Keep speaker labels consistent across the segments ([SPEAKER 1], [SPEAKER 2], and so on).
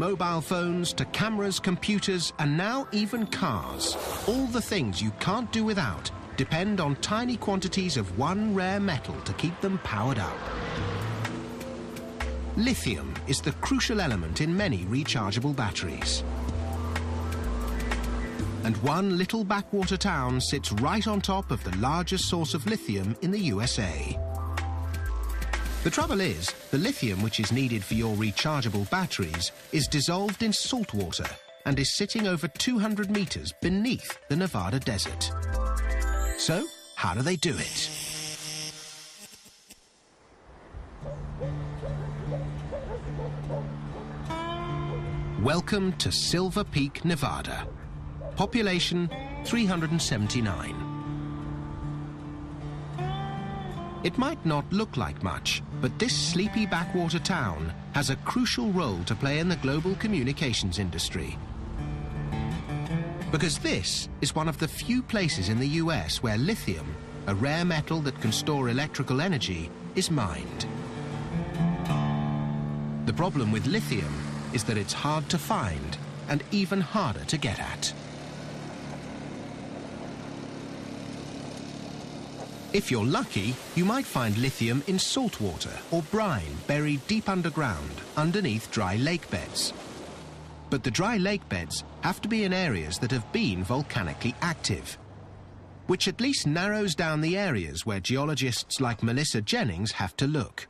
[SPEAKER 1] mobile phones to cameras, computers, and now even cars. All the things you can't do without depend on tiny quantities of one rare metal to keep them powered up. Lithium is the crucial element in many rechargeable batteries. And one little backwater town sits right on top of the largest source of lithium in the USA. The trouble is, the lithium which is needed for your rechargeable batteries is dissolved in salt water and is sitting over 200 meters beneath the Nevada desert. So, how do they do it? Welcome to Silver Peak, Nevada. Population 379. It might not look like much, but this sleepy backwater town has a crucial role to play in the global communications industry. Because this is one of the few places in the US where lithium, a rare metal that can store electrical energy, is mined. The problem with lithium is that it's hard to find and even harder to get at. If you're lucky, you might find lithium in salt water or brine buried deep underground underneath dry lake beds. But the dry lake beds have to be in areas that have been volcanically active, which at least narrows down the areas where geologists like Melissa Jennings have to look.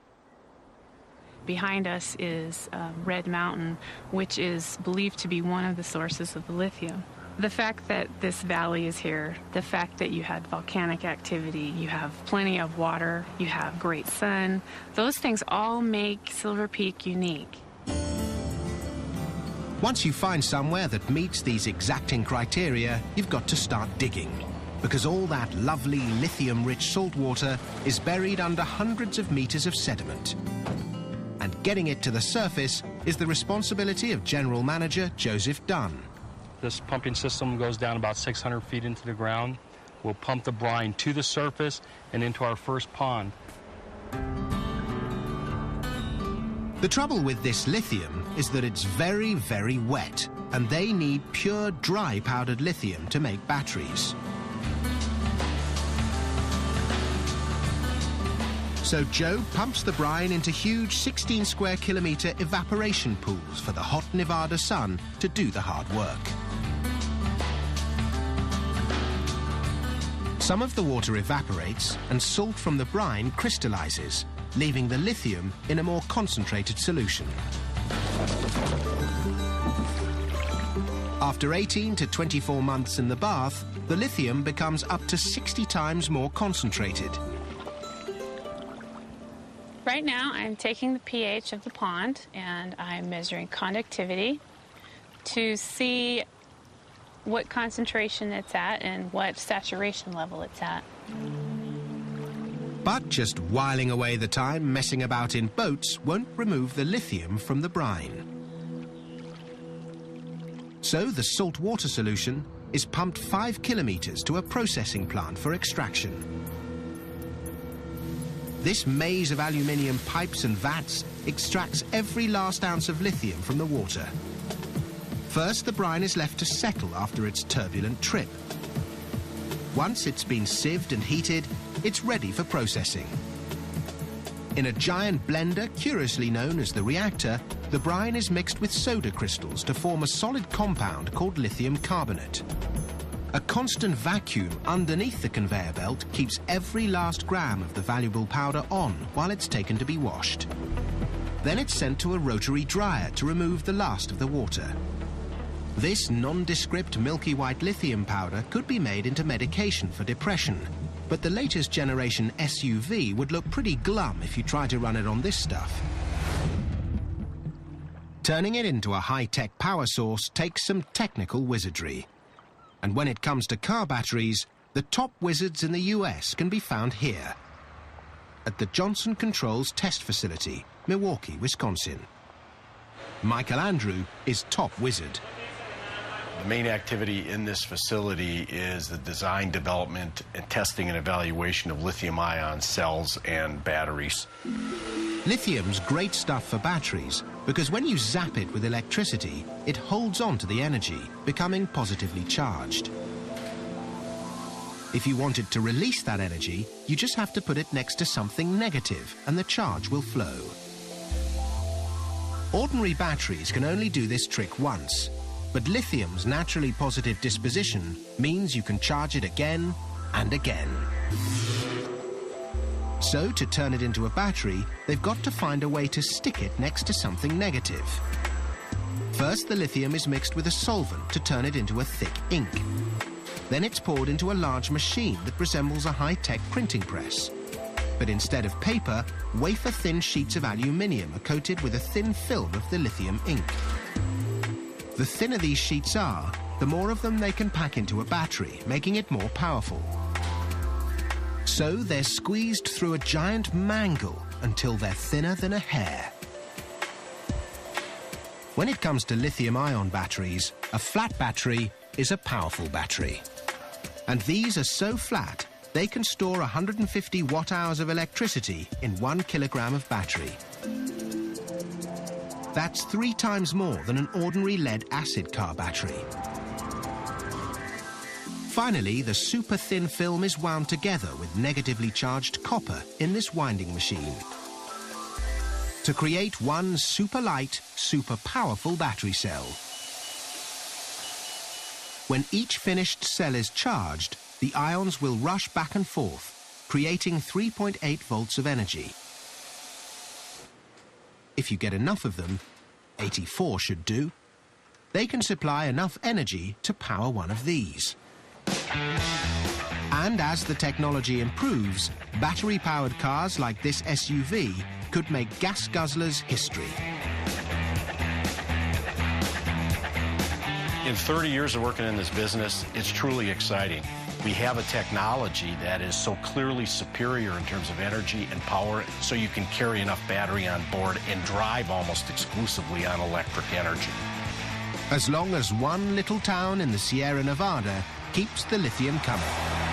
[SPEAKER 2] Behind us is Red Mountain, which is believed to be one of the sources of the lithium. The fact that this valley is here, the fact that you had volcanic activity, you have plenty of water, you have great sun, those things all make Silver Peak unique.
[SPEAKER 1] Once you find somewhere that meets these exacting criteria, you've got to start digging, because all that lovely lithium-rich salt water is buried under hundreds of meters of sediment. And getting it to the surface is the responsibility of General Manager Joseph Dunn.
[SPEAKER 3] This pumping system goes down about 600 feet into the ground. We'll pump the brine to the surface and into our first pond.
[SPEAKER 1] The trouble with this lithium is that it's very, very wet, and they need pure dry powdered lithium to make batteries. So Joe pumps the brine into huge 16 square kilometer evaporation pools for the hot Nevada sun to do the hard work. Some of the water evaporates and salt from the brine crystallizes, leaving the lithium in a more concentrated solution. After 18 to 24 months in the bath, the lithium becomes up to 60 times more concentrated.
[SPEAKER 2] Right now, I'm taking the pH of the pond and I'm measuring conductivity to see what concentration it's at and what saturation level it's at.
[SPEAKER 1] But just whiling away the time messing about in boats won't remove the lithium from the brine. So the salt water solution is pumped 5 kilometers to a processing plant for extraction. This maze of aluminium pipes and vats extracts every last ounce of lithium from the water. First, the brine is left to settle after its turbulent trip. Once it's been sieved and heated, it's ready for processing. In a giant blender, curiously known as the reactor, the brine is mixed with soda crystals to form a solid compound called lithium carbonate. A constant vacuum underneath the conveyor belt keeps every last gram of the valuable powder on while it's taken to be washed. Then it's sent to a rotary dryer to remove the last of the water. This nondescript milky white lithium powder could be made into medication for depression, but the latest generation SUV would look pretty glum if you try to run it on this stuff. Turning it into a high-tech power source takes some technical wizardry. And when it comes to car batteries, the top wizards in the US can be found here, at the Johnson Controls Test Facility, Milwaukee, Wisconsin. Michael Andrew is top wizard.
[SPEAKER 4] The main activity in this facility is the design, development, and testing and evaluation of lithium-ion cells and batteries.
[SPEAKER 1] Lithium's great stuff for batteries, because when you zap it with electricity, it holds on to the energy, becoming positively charged. If you wanted to release that energy, you just have to put it next to something negative and the charge will flow. Ordinary batteries can only do this trick once, but lithium's naturally positive disposition means you can charge it again and again. So, to turn it into a battery, they've got to find a way to stick it next to something negative. First, the lithium is mixed with a solvent to turn it into a thick ink. Then it's poured into a large machine that resembles a high-tech printing press. But instead of paper, wafer-thin sheets of aluminium are coated with a thin film of the lithium ink. The thinner these sheets are, the more of them they can pack into a battery, making it more powerful. So they're squeezed through a giant mangle until they're thinner than a hair. When it comes to lithium-ion batteries, a flat battery is a powerful battery. And these are so flat, they can store 150 watt-hours of electricity in 1 kilogram of battery. That's 3 times more than an ordinary lead-acid car battery. Finally, the super-thin film is wound together with negatively charged copper in this winding machine to create one super-light, super-powerful battery cell. When each finished cell is charged, the ions will rush back and forth, creating 3.8 volts of energy. If you get enough of them, 84 should do, they can supply enough energy to power one of these. And as the technology improves, battery-powered cars like this SUV could make gas guzzlers history.
[SPEAKER 4] In 30 years of working in this business, it's truly exciting. We have a technology that is so clearly superior in terms of energy and power, so you can carry enough battery on board and drive almost exclusively on electric energy.
[SPEAKER 1] As long as one little town in the Sierra Nevada keeps the lithium coming.